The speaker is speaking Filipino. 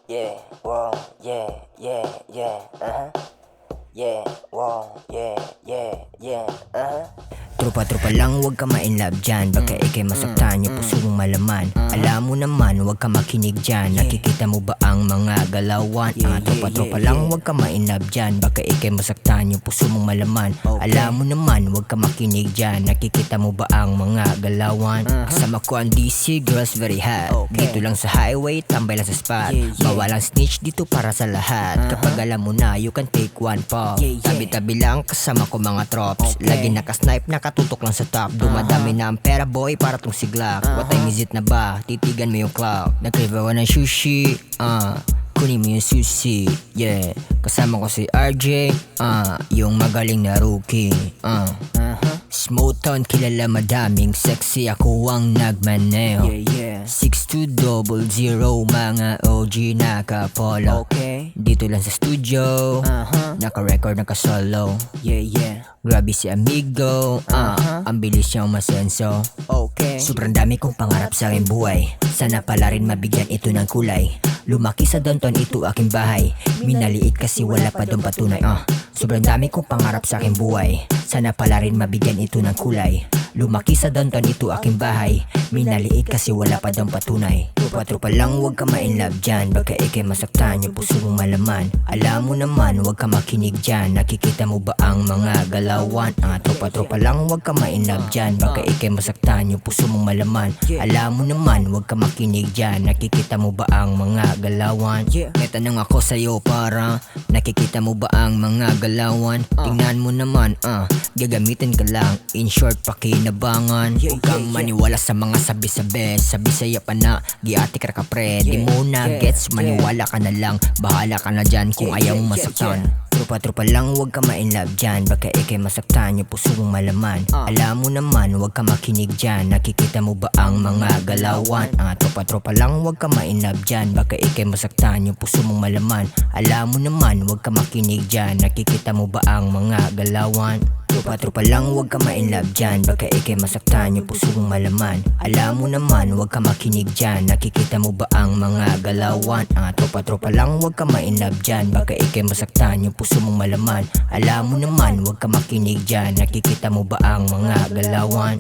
Yeah, whoa, yeah, yeah, yeah, yeah, whoa, yeah, yeah, Tropa-tropa lang, wag ka ma-inlove dyan. Baka ikay masaktan, yung puso mong malaman. Alam mo naman, wag ka makinig dyan. Nakikita mo ba ang mga galawan? Tropa-tropa lang, wag ka ma-inlove dyan. Baka ikay masaktan, yung puso mong malaman. Alam mo naman, wag ka makinig dyan. Nakikita mo ba ang mga galawan? Kasama ko ang DC, girls very hot. Dito lang sa highway, tambay lang sa spot. Bawalang snitch dito para sa lahat. Kapag alam mo na, you can take one pop. Tabi-tabi lang, kasama ko mga trops. Lagi nakasnipe, nakatutok lang sa top. Dumadami na ang pera boy, para tong sigla. What time is it na ba? Titigan mo yung clock. Nag-crave ako ng sushi, kunin mo yung sushi, yeah. Kasama ko si RJ, yung magaling na rookie, Smooth on, kilala madaming sexy, ako ang nagmaneho. 6200, mga OG nakapolo. Dito lang sa studio, naka-record, naka-solo. Grabe si amigo, ang bilis niyang masenso. Sobrang dami kong pangarap sa aking buhay. Sana pala rin mabigyan ito ng kulay. Lumaki sa downtown, ito aking bahay. Minaliit kasi wala pa doon patunay. Sobrang dami kong pangarap sa aking buhay. Sana pala rin mabigyan ito ng kulay. Lumaki sa downtown, ito aking bahay. Minaliit kasi wala pa doon patunay. Tropa-tropa lang, wag ka ma-inlove dyan. Baka ikay masaktan, yung puso mong malaman. Alam mo naman, wag ka makinig dyan. Nakikita mo ba ang mga galawan? Tropa-tropa lang, wag ka ma-inlove dyan. Baka ikay masaktan, yung puso mong malaman. Alam mo naman, wag ka makinig dyan. Nakikita mo ba ang mga galawan? May tanong ako sa'yo, para nakikita mo ba ang mga galawan? Tingnan mo naman, gagamitin ka lang. In short, pakinabangan. Huwag kang maniwala sa mga sabi-sabi. Sabi sa'yo pa na giatik ka pre. Di mo na gets, maniwala ka na lang. Bahala ka na dyan kung ayaw mong masaktan. Tropa-tropa lang, wag ka ma-inlove dyan. Baka ikay masaktan, yung puso mong malaman. Alam mo naman, wag ka makinig dyan. Nakikita mo ba ang mga galawan? Tropa-tropa lang, wag ka ma-inlove dyan. Baka ikay masaktan, yung puso mong malaman. Alam mo naman, wag ka makinig dyan. Nakikita mo ba ang mga galawan? Tropa-tropa lang, wag ka ma-inlove dyan. Baka ikay masaktan, yung puso mong malaman. Alam mo naman, wag ka makinig dyan. Nakikita mo ba ang mga galawan? Alam mo naman, wag ka makinig dyan. Nakikita mo ba ang mga galawan? Tropa-tropa lang, wag ka ma-inlove dyan. Baka ikay masaktan, yung puso mong malaman. Alam mo naman, wag ka makinig dyan. Nakikita mo ba ang mga galawan? Tropa-tropa lang, wag ka ma-inlove dyan. Baka ikay masaktan, yung puso mong malaman. Alam mo naman, wag ka makinig dyan. Nakikita mo ba ang mga galawan?